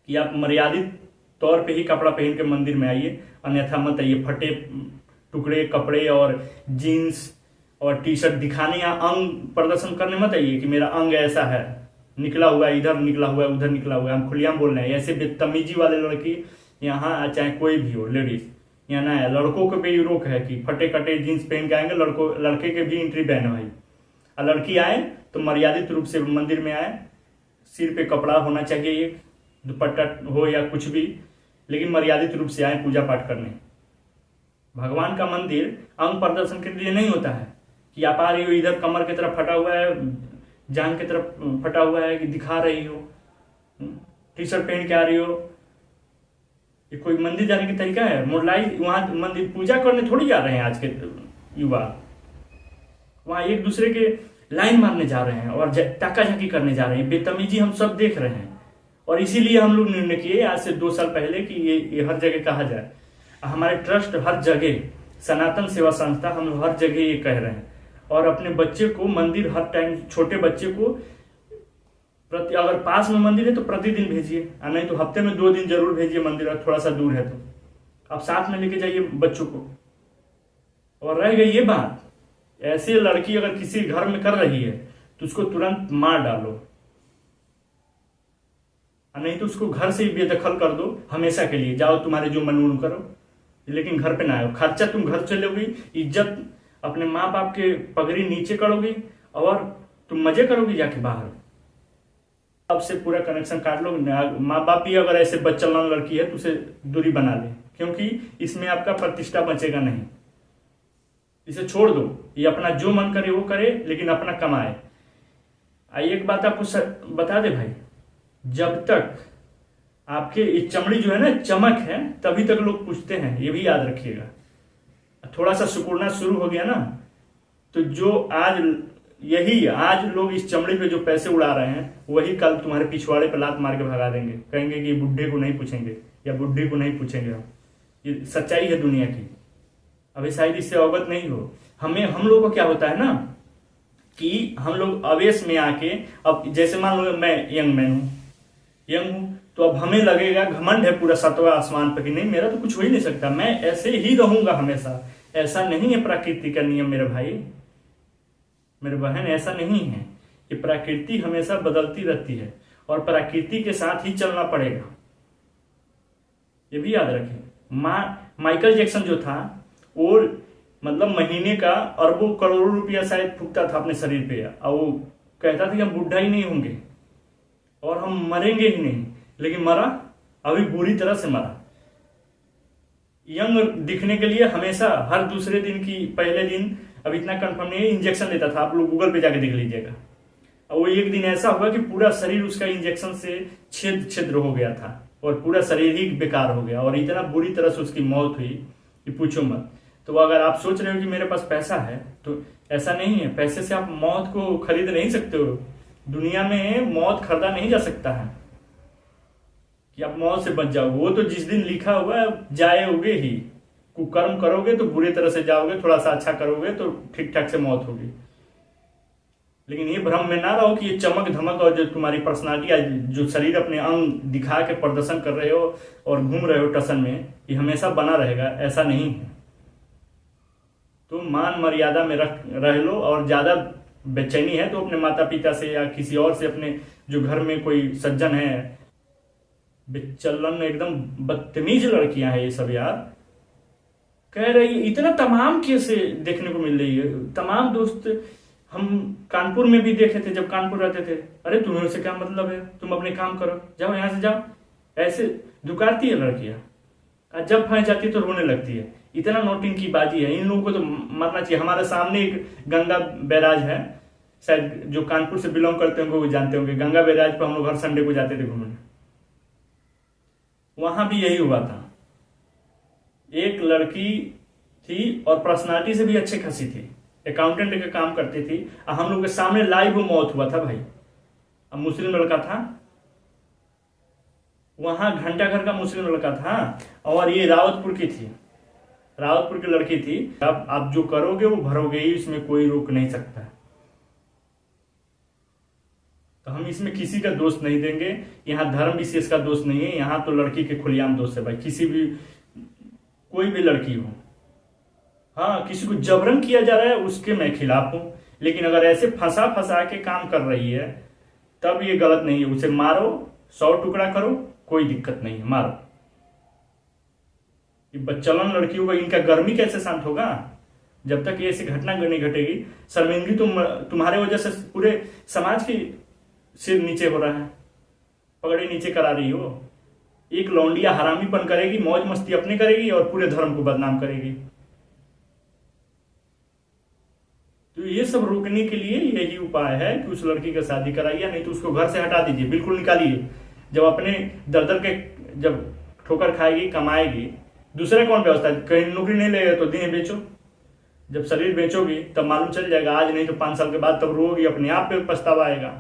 कि आप मर्यादित तौर पे ही कपड़ा पहन के मंदिर में आइए, अन्यथा मत आइए फटे टुकड़े कपड़े और जीन्स और टी शर्ट दिखाने या अंग प्रदर्शन करने मत आइए कि मेरा अंग ऐसा है, निकला हुआ है, इधर निकला हुआ है, उधर निकला हुआ है। हम खुलेआम बोल रहे हैं। ऐसे बदतमीजी वाले लड़की यहाँ चाहे कोई भी हो लेडीज यहाँ ना है। लड़कों को भी रोक है कि फटे कटे जीन्स पहन के आएंगे, लड़के के भी एंट्री बैन है भाई। और लड़की आए तो मर्यादित रूप से मंदिर में आए, सिर पे कपड़ा होना चाहिए, एक दुपट्टा हो या कुछ भी, लेकिन मर्यादित रूप से आए पूजा पाठ करने। भगवान का मंदिर अंग प्रदर्शन के लिए नहीं होता है कि आप आ रही हो इधर कमर की तरफ फटा हुआ है, जांग की तरफ फटा हुआ है कि दिखा रही हो, टी शर्ट पहन के आ रही हो। ये कोई मंदिर जाने की तरीका है? मॉडलाइज वहां मंदिर पूजा करने थोड़ी जा रहे हैं आज के युवा। वहां एक दूसरे के लाइन मारने जा रहे हैं और टाका झाकी करने जा रहे हैं। बेतमीजी हम सब देख रहे हैं और इसीलिए हम लोग निर्णय किए आज से 2 साल पहले कि ये हर जगह कहा जाए। हमारे ट्रस्ट हर जगह, सनातन सेवा संस्था, हम लोग हर जगह ये कह रहे हैं। और अपने बच्चे को मंदिर हर टाइम, छोटे बच्चे को अगर पास में मंदिर है तो प्रतिदिन भेजिए, नहीं तो हफ्ते में 2 दिन जरूर भेजिए मंदिर, और थोड़ा सा दूर है तो आप साथ में लेके जाइए बच्चों को। और रह गई ये बात, ऐसे लड़की अगर किसी घर में कर रही है तो उसको तुरंत मार डालो, नहीं तो उसको घर से ही बेदखल कर दो हमेशा के लिए। जाओ तुम्हारे जो मन करो, लेकिन घर पे ना आयो। खर्चा तुम घर से लोगी, इज्जत अपने माँ बाप के पगड़ी नीचे करोगी और तुम मजे करोगी जाके बाहर। अब से पूरा कनेक्शन काट लो। माँ बाप भी अगर ऐसे बच्चलन लड़की है तो उसे दूरी बना ले, क्योंकि इसमें आपका प्रतिष्ठा बचेगा नहीं। इसे छोड़ दो, ये अपना जो मन करे वो करे, लेकिन अपना कमाए। एक बात आपको बता दे भाई, जब तक आपके ये चमड़ी जो है ना चमक है, तभी तक लोग पूछते हैं, ये भी याद रखिएगा। थोड़ा सा सिकुड़ना शुरू हो गया ना, तो जो आज लोग इस चमड़ी पे जो पैसे उड़ा रहे हैं, वही कल तुम्हारे पिछवाड़े पर लात मार के भगा देंगे। कहेंगे कि बुढ़े को नहीं पूछेंगे या बुढ़ी को नहीं पूछेंगे हम। ये सच्चाई है दुनिया की। अभी शायद इससे अवगत नहीं हो। हम लोगों को क्या होता है ना कि हम लोग अवेश में आके, अब जैसे मान लो मैं यंग मैन हूं, तो अब हमें लगेगा घमंड है पूरा 7वां आसमान पर कि नहीं मेरा तो कुछ हो ही नहीं सकता, मैं ऐसे ही रहूंगा हमेशा। ऐसा नहीं है प्रकृति का नियम मेरे भाई मेरे बहन, ऐसा नहीं है। ये प्रकृति हमेशा बदलती रहती है और प्रकृति के साथ ही चलना पड़ेगा, ये भी याद रखें। माइकल जैक्सन जो था वो मतलब महीने का अरबों करोड़ों रुपया शायद फूकता था अपने शरीर पे, और वो कहता था कि हम बुढ़ा ही नहीं होंगे और हम मरेंगे ही नहीं, लेकिन मरा, अभी बुरी तरह से मरा। यंग दिखने के लिए हमेशा हर दूसरे दिन की पहले दिन, अब इतना कंफर्म नहीं, इंजेक्शन लेता था। आप लोग गूगल पे जाके देख लीजिएगा। और वो एक दिन ऐसा हुआ कि पूरा शरीर उसका इंजेक्शन से छिद्र हो गया था और पूरा शरीर ही बेकार हो गया और इतना बुरी तरह से उसकी मौत हुई कि पूछो मत। तो अगर आप सोच रहे हो कि मेरे पास पैसा है, तो ऐसा नहीं है। पैसे से आप मौत को खरीद नहीं सकते हो। दुनिया में मौत खरीदा नहीं जा सकता है कि आप मौत से बच जाओगे। वो तो जिस दिन लिखा हुआ है जाओगे ही। कुकर्म करोगे तो बुरी तरह से जाओगे, थोड़ा सा अच्छा करोगे तो ठीक ठाक से मौत होगी। लेकिन ये भ्रम में ना रहो कि ये चमक धमक और जो तुम्हारी पर्सनालिटी, जो शरीर अपने अंग दिखा के प्रदर्शन कर रहे हो और घूम रहे हो टसन में, ये हमेशा बना रहेगा, ऐसा नहीं है। तो मान मर्यादा में रह लो। और ज्यादा बेचैनी है तो अपने माता पिता से या किसी और से, अपने जो घर में कोई सज्जन है। बेचलन एकदम बदतमीज लड़कियां हैं ये सब यार। कह रही इतना तमाम केस देखने को मिल रही है। तमाम दोस्त हम कानपुर में भी देखे थे, जब कानपुर रहते थे। अरे तुम्हें उससे क्या मतलब है, तुम अपने काम करो, जाओ यहां से जाओ। ऐसे दुकारती है लड़कियां, जब फंस जाती है तो रोने लगती है। इतना नोटिंग की बाजी है। इन लोगों को तो मरना चाहिए। हमारे सामने एक गंगा बैराज है, शायद जो कानपुर से बिलोंग करते होंगे वो जानते होंगे। गंगा बैराज पर हम लोग हर संडे को जाते थे घूमने। वहां भी यही हुआ था। एक लड़की थी और पर्सनालिटी से भी अच्छे खासी थी, अकाउंटेंट का काम करती थी। हम लोग के सामने लाइव मौत हुआ था भाई। अब मुस्लिम लड़का था, वहां घंटा घर का मुस्लिम लड़का था, और ये रावतपुर की थी, रावतपुर की लड़की थी। अब आप जो करोगे वो भरोगे ही, इसमें कोई रोक नहीं सकता। तो तो हम इसमें किसी का दोष नहीं देंगे। यहाँ धर्म विशेष का दोष नहीं है, यहाँ तो लड़की के खुलेआम दोष है भाई, किसी भी कोई भी लड़की हो। हाँ, किसी को जबरन किया जा रहा है उसके मैं खिलाफ हूं, लेकिन अगर ऐसे फंसा फंसा के काम कर रही है तब ये गलत नहीं है। उसे मारो, 100 टुकड़ा करो, कोई दिक्कत नहीं है, मारो। ये बच्चलन लड़कियों का इनका गर्मी कैसे शांत होगा जब तक ये ऐसी घटना नहीं घटेगी। शर्मिंदगी तुम्हारे वजह से पूरे समाज की सिर नीचे हो रहा है, पगड़ी नीचे करा रही हो। एक लौंडिया हरामीपन करेगी, मौज मस्ती अपने करेगी और पूरे धर्म को बदनाम करेगी। तो ये सब रोकने के लिए यही उपाय है कि उस लड़की का शादी कराइए, नहीं तो उसको घर से हटा दीजिए, बिल्कुल निकालिए। जब अपने दर दर के जब ठोकर खाएगी, कमाएगी, दूसरा कौन व्यवस्था, कहीं नौकरी नहीं लेगा तो देह बेचो। जब शरीर बेचोगी तब मालूम चल जाएगा, आज नहीं तो 5 साल के बाद तब रोगी, अपने आप पे पछतावा आएगा।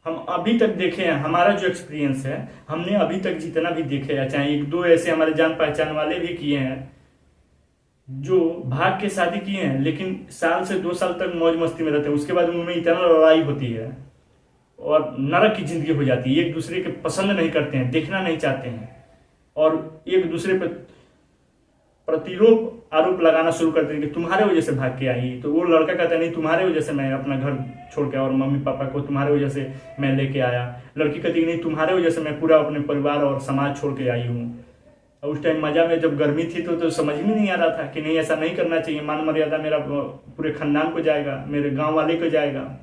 हम अभी तक देखे हैं, हमारा जो एक्सपीरियंस है, हमने अभी तक जितना भी देखे हैं, चाहे 1-2 ऐसे हमारे जान पहचान वाले भी किए हैं जो भाग के शादी किए हैं, लेकिन साल से 2 साल तक मौज मस्ती में रहते हैं, उसके बाद उनमें इतना लड़ाई होती है और नरक की जिंदगी हो जाती है। एक दूसरे के पसंद नहीं करते हैं, देखना नहीं चाहते हैं और एक दूसरे पर प्रतिरोप आरोप लगाना शुरू करते हैं कि तुम्हारे वजह से भाग के आई। तो वो लड़का कहता है नहीं, तुम्हारे वजह से मैं अपना घर छोड़ के और मम्मी पापा को तुम्हारे वजह से मैं लेके आया। लड़की कहती है नहीं, तुम्हारे वजह से मैं पूरा अपने परिवार और समाज छोड़ के आई हूँ। और उस टाइम मजा में जब गर्मी थी तो समझ में नहीं आ रहा था कि नहीं ऐसा नहीं करना चाहिए, मान मर्यादा मेरा पूरे खानदान को जाएगा, मेरे गाँव वाले को जाएगा।